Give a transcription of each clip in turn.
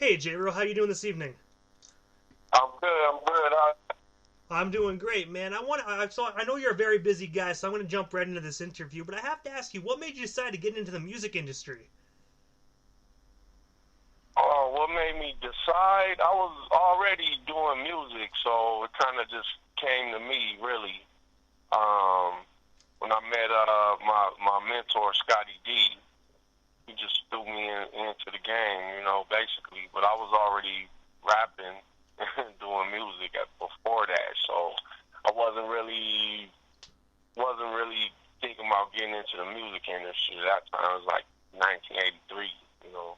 Hey, J-Ro, how you doing this evening? I'm good. I'm good. I'm doing great, man. I know you're a very busy guy, so I'm going to jump right into this interview, but I have to ask you, what made you decide to get into the music industry? What made me decide? I was already doing music, so it kind of just came to me, really. Um, when I met my mentor Scotty D, he just threw me into the game, basically. But I was already rapping and doing music before that, so I wasn't really thinking about getting into the music industry. That time it was like 1983, you know.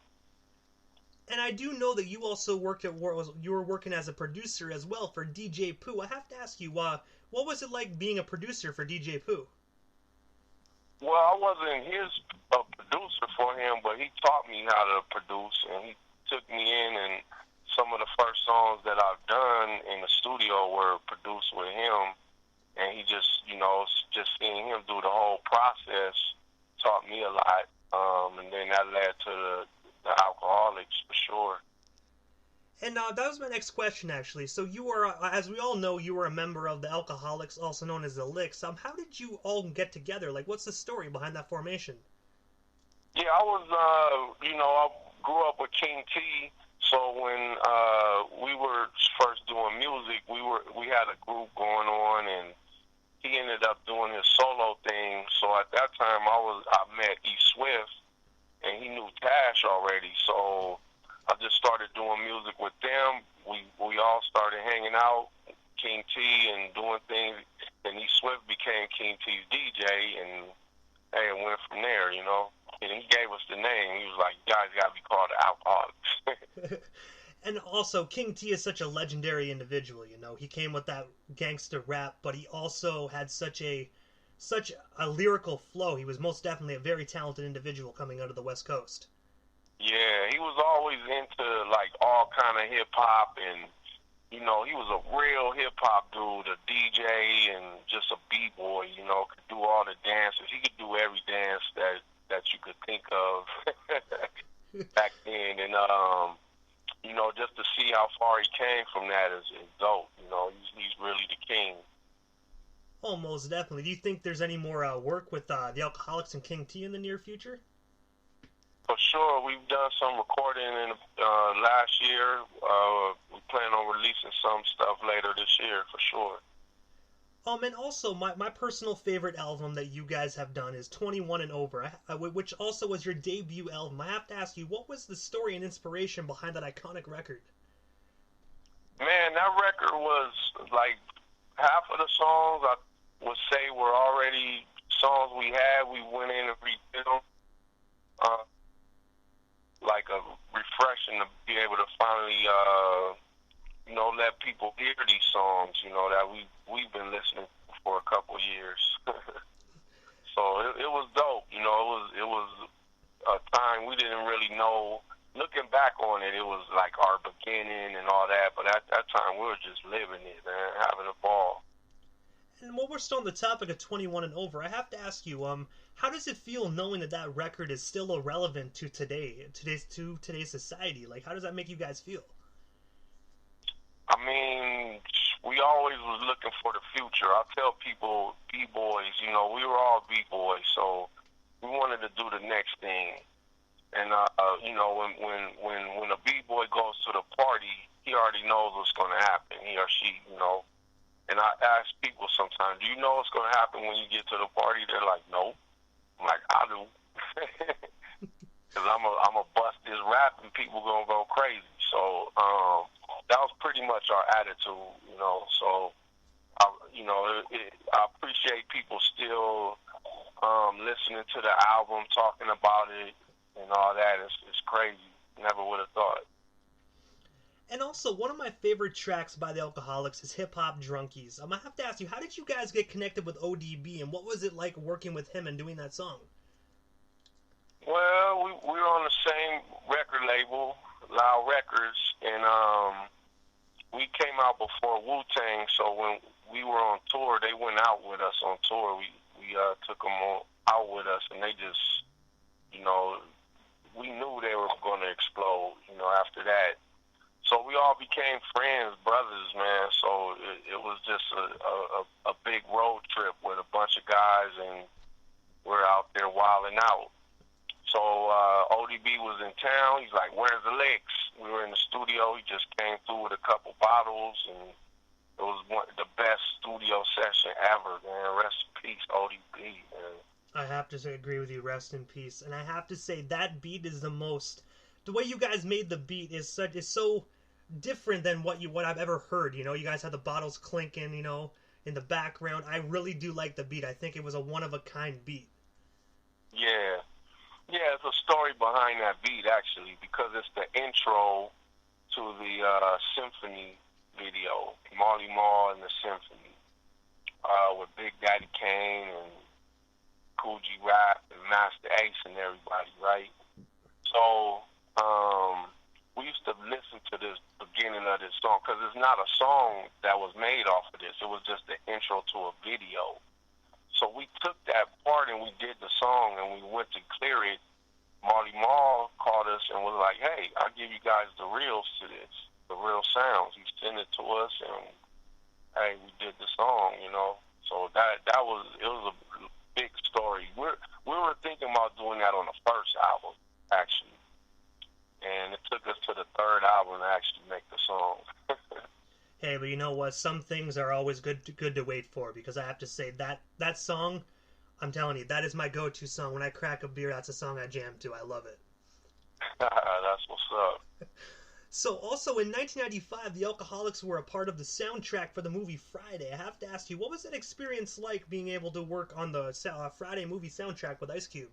And I do know that you also you were working as a producer as well for DJ Pooh. I have to ask you, what was it like being a producer for DJ Pooh? Well, I wasn't his producer for him, but he taught me how to produce, and he took me in, and some of the first songs that I've done in the studio were produced with him, and he just seeing him do the whole process taught me a lot, and then that led to the Alkaholiks for sure. And that was my next question, actually. So you were, as we all know, you were a member of the Alkaholiks, also known as the Licks. How did you all get together? Like, what's the story behind that formation? Yeah, I grew up with King T. So when we were first doing music, we had a group going on, and he ended up doing his solo thing. So at that time, I met E Swift, and he knew Tash already. So I just started doing music with them. We all started hanging out, King T, and doing things. And E Swift became King T's DJ, and hey, it went from there. And he gave us the name. He was like, "You guys got to be called the Alcoholics." And also, King T is such a legendary individual. He came with that gangster rap, but he also had such a lyrical flow. He was most definitely a very talented individual coming out of the West Coast. Yeah, he was always into like all kind of hip hop, and he was a real hip hop dude, a DJ, and just a b boy. Could do all the dances. He could do every dance that you could think of back then, and just to see how far he came from that is dope. He's really the king. Oh, most definitely. Do you think there's any more work with the Alcoholics and King T in the near future? For sure, we've done some recording in last year. We plan on releasing some stuff later this year, for sure. And also, my personal favorite album that you guys have done is 21 and Over, which also was your debut album. I have to ask you, what was the story and inspiration behind that iconic record? Man, that record was like half of the songs I would say were already songs we had. We went in and redid them. Uh, like a refreshing to be able to finally, let people hear these songs, that we've been listening for a couple years. So it was dope. It was a time we didn't really know. Looking back on it, it was like our beginning and all that. But at that time, we were just living it, man, having a ball. And while we're still on the topic of 21 and Over, I have to ask you, how does it feel knowing that that record is still relevant to today's society? Like, how does that make you guys feel? I mean, we always was looking for the future. I tell people, b-boys, we were all b-boys, so we wanted to do the next thing. And when a b-boy goes to the party, he already knows what's going to happen. He or she. And I ask people sometimes, do you know what's going to happen when you get to the party? They're like, no. I'm like, I do. Because I'm a bust this rap and people going to go crazy. So that was pretty much our attitude. So, I appreciate people still listening to the album, talking about it, and all that. It's crazy. Never would have thought. And also, one of my favorite tracks by the Alcoholics is Hip Hop Drunkies. I have to ask you, how did you guys get connected with ODB, and what was it like working with him and doing that song? Well, we were on the same record label, Loud Records, and we came out before Wu-Tang, so when we were on tour, they went out with us on tour. We took them out with us, and they just, we knew they were going to explode, after that. became friends, brothers, man. So it was just a big road trip with a bunch of guys, and we're out there wilding out. So ODB was in town. He's like, "Where's the licks?" We were in the studio. He just came through with a couple bottles, and it was the best studio session ever, man. Rest in peace, ODB, man. I have to say, agree with you. Rest in peace. And I have to say that beat is the most. The way you guys made the beat is so different than what I've ever heard. You know, you guys had the bottles clinking, you know, in the background. I really do like the beat. I think it was a one of a kind beat. Yeah, yeah. It's a story behind that beat actually, because it's the intro to the symphony video, Marley Marl and the Symphony, with Big Daddy Kane and Cool G Rap and Master Ace and everybody, right? So we used to listen to this beginning of this song, because it's not a song that was made off of this. It was just the intro to a video. So we took that part and we did the song, and we went to clear it. Marley Marl called us and was like, "Hey, I'll give you guys the reels to this, the real sounds." He sent it to us, and hey, we did the song, you know. So it was a big story. We were thinking about doing that on the first album, actually, and it took us to the third album to actually make the song. Hey, but you know what? Some things are always good to wait for, because I have to say that song, I'm telling you, that is my go-to song. When I crack a beer, that's a song I jam to. I love it. That's what's up. So, also in 1995, the Alkaholiks were a part of the soundtrack for the movie Friday. I have to ask you, what was that experience like, being able to work on the Friday movie soundtrack with Ice Cube?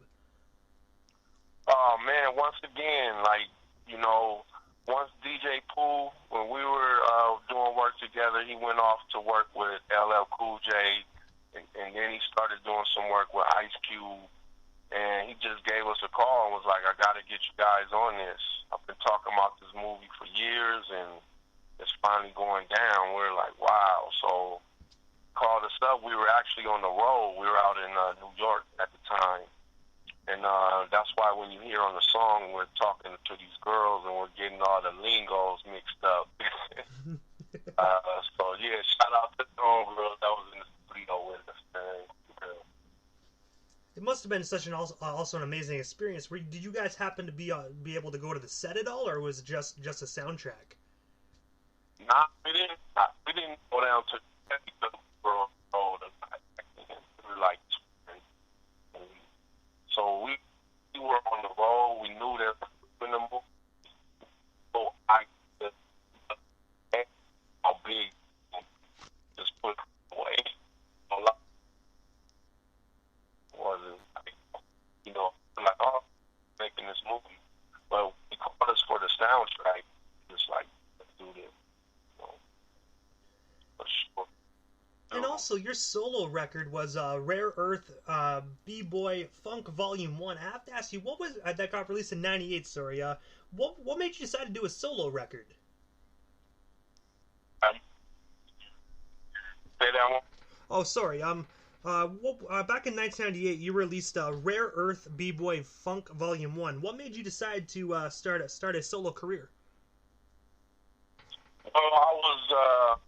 Oh man, once again, like, you know, once DJ Pooh, when we were doing work together, he went off to work with LL Cool J, and then he started doing some work with Ice Cube, and he just gave us a call and was like, "I got to get you guys on this. I've been talking about this movie for years, and it's finally going down." We're like, wow. So called us up. We were actually on the road. We were out in New York at the time. And that's why when you hear on the song, we're talking to these girls and we're getting all the lingos mixed up. So, yeah, shout out to the girls that was in the studio with us, man. Yeah. It must have been such also an amazing experience. Did you guys happen to be able to go to the set at all, or was it just a soundtrack? Nah, we didn't go down to the road. We were like, so we were on the road. We knew that in the movie. So how big, just put away. Wasn't like, you know, like, oh, making this movie. But he called us for the soundtrack. Just like, let's do this. You know, for sure. And also, your solo record was Rare Earth B-Boy Funk Volume 1. I have to ask you, what was that got released in '98? Sorry, what made you decide to do a solo record? Say that one. Oh, sorry. Back in 1998, you released Rare Earth B-Boy Funk Volume 1. What made you decide to start a solo career? Well, I was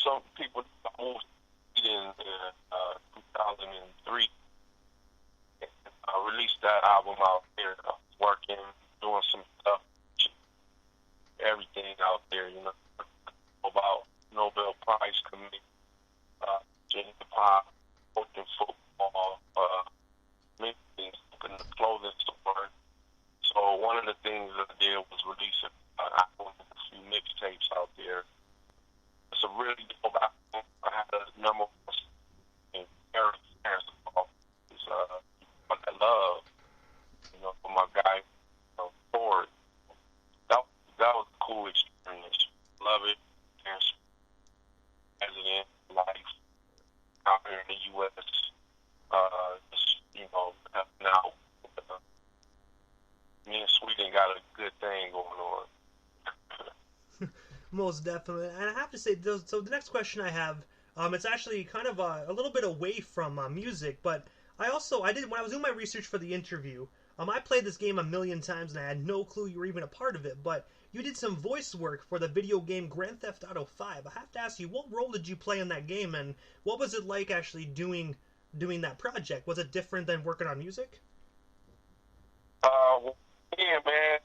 some people moved in 2003. I released that album out there, working, doing some stuff, everything out there, you know, about Nobel Prize Committee, hip hop, coaching football, many things in the clothing store. So one of the things that I did was release a few mixtapes out there. It's a really dope album. I had a number in Paris, is what I love, you know, for my guy, Ford. That was a cool experience. Love it. President life out here in the U.S. Just, you know, helping out. Me and Sweden got a good thing going on. Most definitely. And I have to say, so the next question I have, it's actually kind of a little bit away from music, but when I was doing my research for the interview, I played this game a million times and I had no clue you were even a part of it, but you did some voice work for the video game Grand Theft Auto 5. I have to ask you, what role did you play in that game, and what was it like actually doing that project? Was it different than working on music? Uh, yeah, man.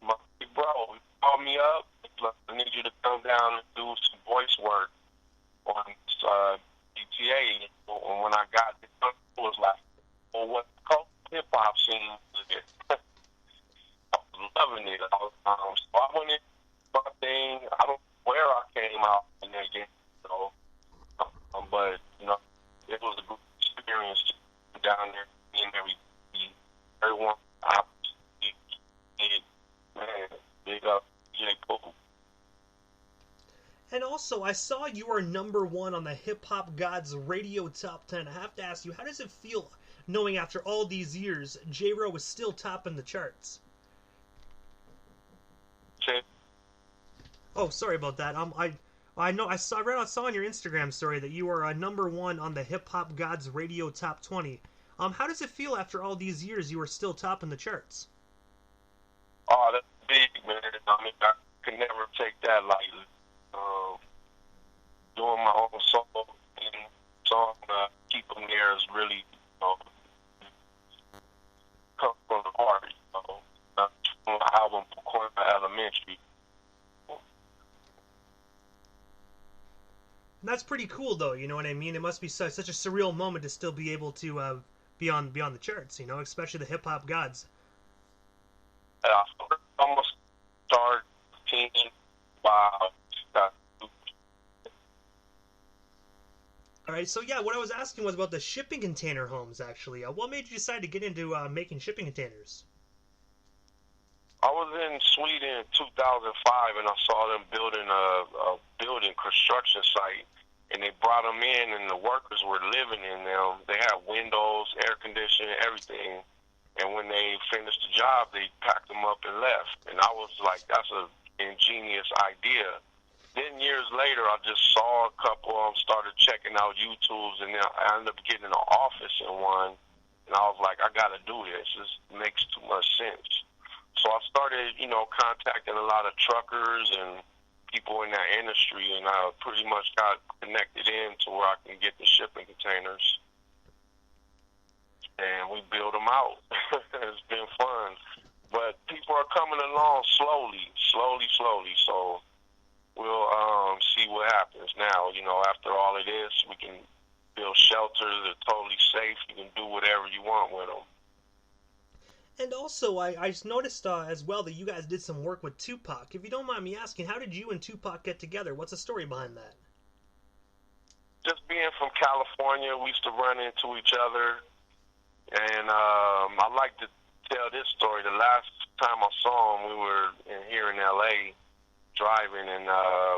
My big bro, he called me up. He's like, I need you to come down and do some voice work on GTA. And when I got it, it was like, well, what hip hop scene is it? I was loving it. So I went in my thing. I don't know where I came out in that game, so, but you know, it was a good experience down there and everyone. I did, man, big up J. Cole. And also, I saw you are number one on the Hip Hop Gods Radio Top 10. I have to ask you, how does it feel knowing after all these years, J-Ro is still topping the charts? Oh, sorry about that. I know I saw on your Instagram story that you are number one on the Hip Hop Gods Radio Top 20. How does it feel after all these years you are still topping the charts? Oh, that's big, man. I mean, I could never take that lightly. Doing my own solo and song, keep them there is really, you know, come from the heart. You know, my album, Corner Elementary. That's pretty cool, though. You know what I mean? It must be such a surreal moment to still be able to be on the charts. You know, especially the Hip Hop Gods. I almost started team by. All right, so yeah, what I was asking was about the shipping container homes. Actually, what made you decide to get into making shipping containers? I was in Sweden in 2005, and I saw them building a building construction site, and they brought them in, and the workers were living in them. They had windows, air conditioning, everything. And when they finished the job, they packed them up and left. And I was like, that's an ingenious idea. Then years later, I just saw a couple of them, started checking out YouTubes, and then I ended up getting an office in one. And I was like, I got to do this. This makes too much sense. So I started, you know, contacting a lot of truckers and people in that industry, and I pretty much got connected in to where I can get the shipping containers. And we build them out. It's been fun. But people are coming along slowly. So we'll see what happens now. You know, after all of this, we can build shelters. They're totally safe. You can do whatever you want with them. And also, I just noticed as well that you guys did some work with Tupac. If you don't mind me asking, how did you and Tupac get together? What's the story behind that? Just being from California, we used to run into each other. And I like to tell this story. The last time I saw him, we were here in L.A. driving, and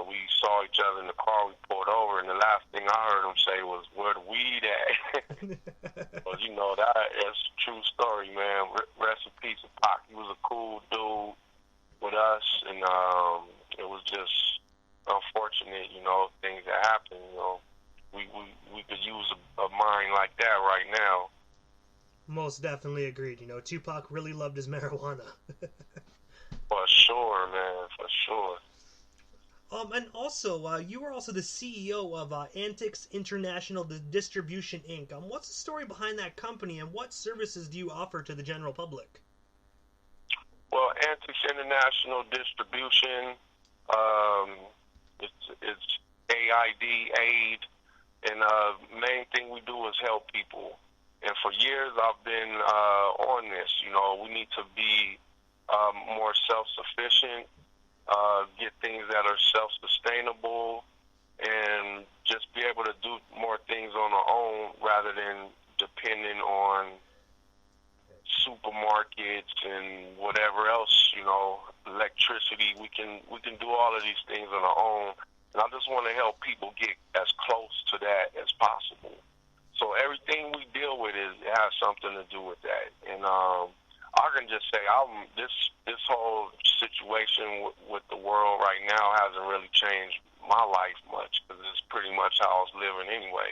we saw each other in the car. We pulled over, and the last thing I heard him say was, "Where the weed at?" Well, you know, that's a true story, man. Rest in peace of Pac. He was a cool dude with us, and it was just unfortunate, you know, things that happen. You know, we could use a mind like that right now. Most definitely agreed. You know, Tupac really loved his marijuana. For sure, man. For sure. And also, you are also the CEO of Antics International Distribution Inc. What's the story behind that company, and what services do you offer to the general public? Well, Antics International Distribution, it's aid, and main thing we do is help people. And for years I've been on this. You know, we need to be more self-sufficient, get things that are self-sustainable, and just be able to do more things on our own rather than depending on supermarkets and whatever else, you know, electricity. We can do all of these things on our own. And I just want to help people get as close to that as possible. So everything we deal with has something to do with that. And I can just say this whole situation with the world right now hasn't really changed my life much, because it's pretty much how I was living anyway.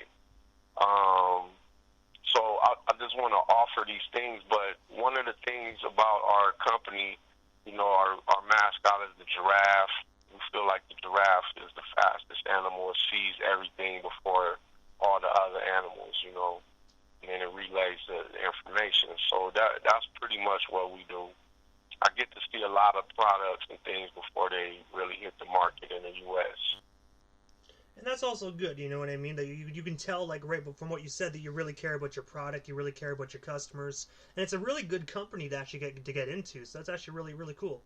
So I just want to offer these things. But one of the things about our company, our mascot is the giraffe. We feel like the giraffe is the fastest animal. It sees everything before all the other animals, and then it relays the information. So that's pretty much what we do. I get to see a lot of products and things before they really hit the market in the U.S. And that's also good, you know what I mean? That you can tell, like, right from what you said, that you really care about your product, you really care about your customers, and it's a really good company to actually get into. So that's actually really, really cool.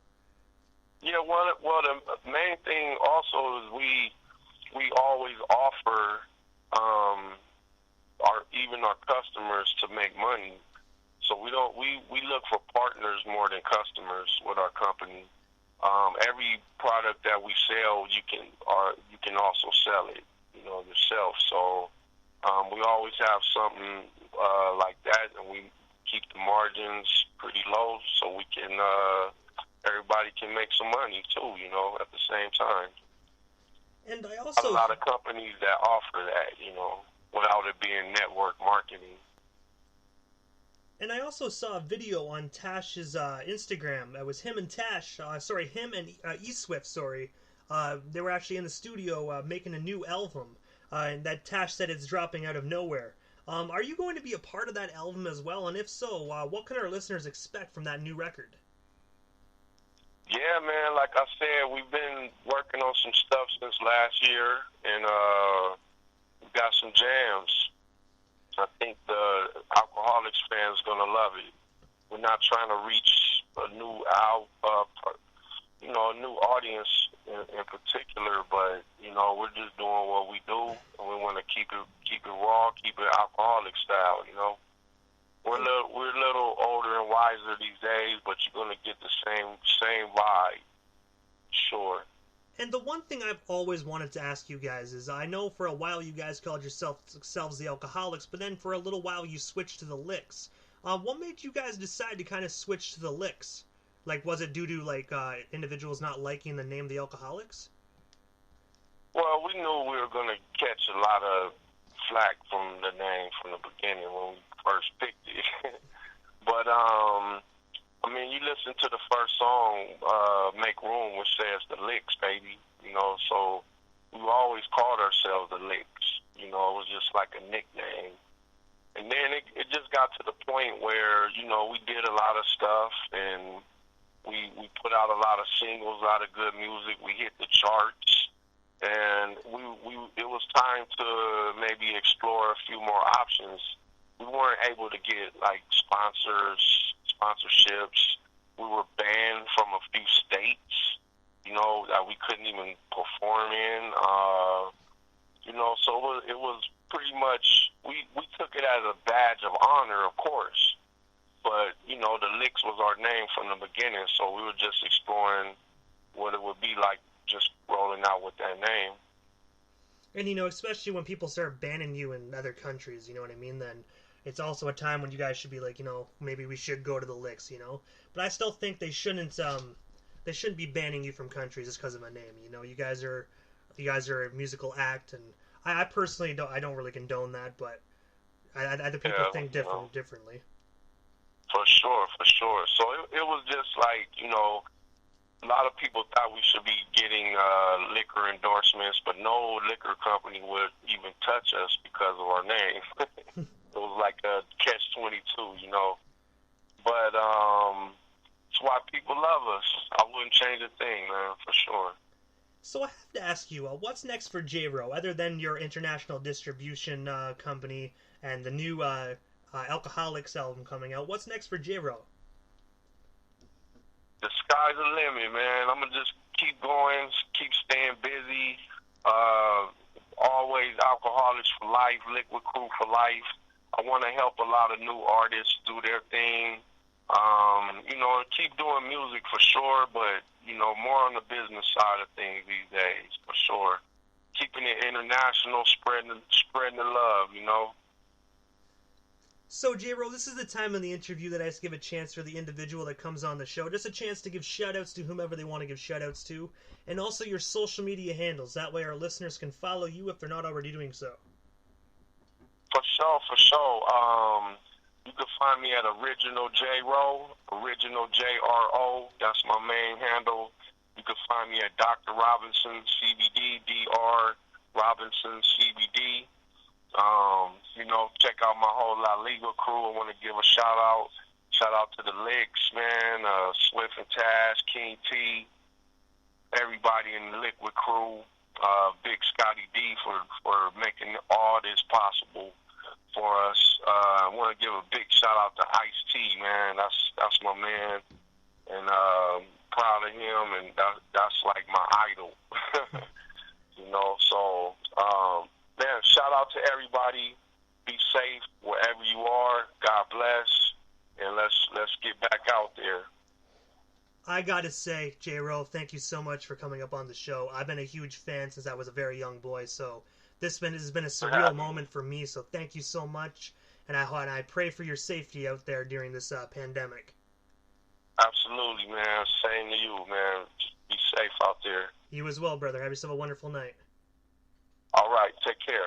Yeah, well, the main thing also is we always offer our customers to make money. So we look for partners more than customers with our company. Every product that we sell, you can also sell it, yourself. So we always have something like that, and we keep the margins pretty low so we can everybody can make some money too, at the same time. And I also a lot of companies that offer that, without it being network marketing. And I also saw a video on Tash's Instagram. It was him and Tash. Him and E-Swift. They were actually in the studio making a new album. And that Tash said it's dropping out of nowhere. Are you going to be a part of that album as well? And if so, what can our listeners expect from that new record? Yeah, man. Like I said, we've been working on some stuff since last year, and we've got some jams. I think the Alkaholiks fans gonna love it. We're not trying to reach a new a new audience in particular, but we're just doing what we do, and we want to keep it raw, keep it alcoholic style. We're a little older and wiser these days, but you're gonna get the same vibe, sure. And the one thing I've always wanted to ask you guys is, I know for a while you guys called yourselves the Alkaholiks, but then for a little while you switched to the Licks. What made you guys decide to kind of switch to the Licks? Like, was it due to, individuals not liking the name the Alkaholiks? Well, we knew we were going to catch a lot of flack from the name from the beginning when we first picked it. But, you listen to the first song, Make Room, which says the Licks, baby, so we always called ourselves the Licks, it was just like a nickname. And then it just got to the point where, we did a lot of stuff, and we put out a lot of singles, a lot of good music, we hit the charts, and it was time to maybe explore a few more options. We weren't able to get, sponsorships. We were banned from a few states, that we couldn't even perform in. So it was pretty much, we took it as a badge of honor, of course. But, the Licks was our name from the beginning, so we were just exploring what it would be like just rolling out with that name. And, especially when people start banning you in other countries, you know what I mean, then it's also a time when you guys should be like, maybe we should go to the Licks, But I still think they shouldn't be banning you from countries just because of a name, You guys are a musical act, and I personally don't really condone that, but other people think differently. For sure. So it was just like, a lot of people thought we should be getting liquor endorsements, but no liquor company would even touch us because of our name. It was like a catch-22, But it's why people love us. I wouldn't change a thing, man, for sure. So I have to ask you, what's next for J-Ro, other than your international distribution company and the new Alkaholiks album coming out? What's next for J-Ro? The sky's the limit, man. I'm going to just keep going, keep staying busy. Always Alkaholiks for life, Liquid Crew for life. I want to help a lot of new artists do their thing. Keep doing music for sure, but, more on the business side of things these days, for sure. Keeping it international, spreading the love, So, J-Ro, this is the time in the interview that I just give a chance for the individual that comes on the show, just a chance to give shout-outs to whomever they want to give shout-outs to, and also your social media handles. That way our listeners can follow you if they're not already doing so. For sure, for sure. You can find me at Original J Ro, Original JRO. That's my main handle. You can find me at Dr. Robinson CBD, Dr. Robinson CBD. Check out my whole La Liga crew. I want to give a shout out. Shout out to the Licks, man, Swift and Taz, King T, everybody in the Liquid crew. Big Scotty D for making all this possible for us. I want to give a big shout out to Ice T, man. That's my man, and proud of him, and that's like my idol. So man, shout out to everybody. Be safe wherever you are. God bless, and let's get back out there. I gotta say, J-Ro, thank you so much for coming up on the show. I've been a huge fan since I was a very young boy, so this has been a surreal moment for me, so thank you so much, and I pray for your safety out there during this pandemic. Absolutely, man. Same to you, man. Be safe out there. You as well, brother. Have yourself a wonderful night. All right. Take care.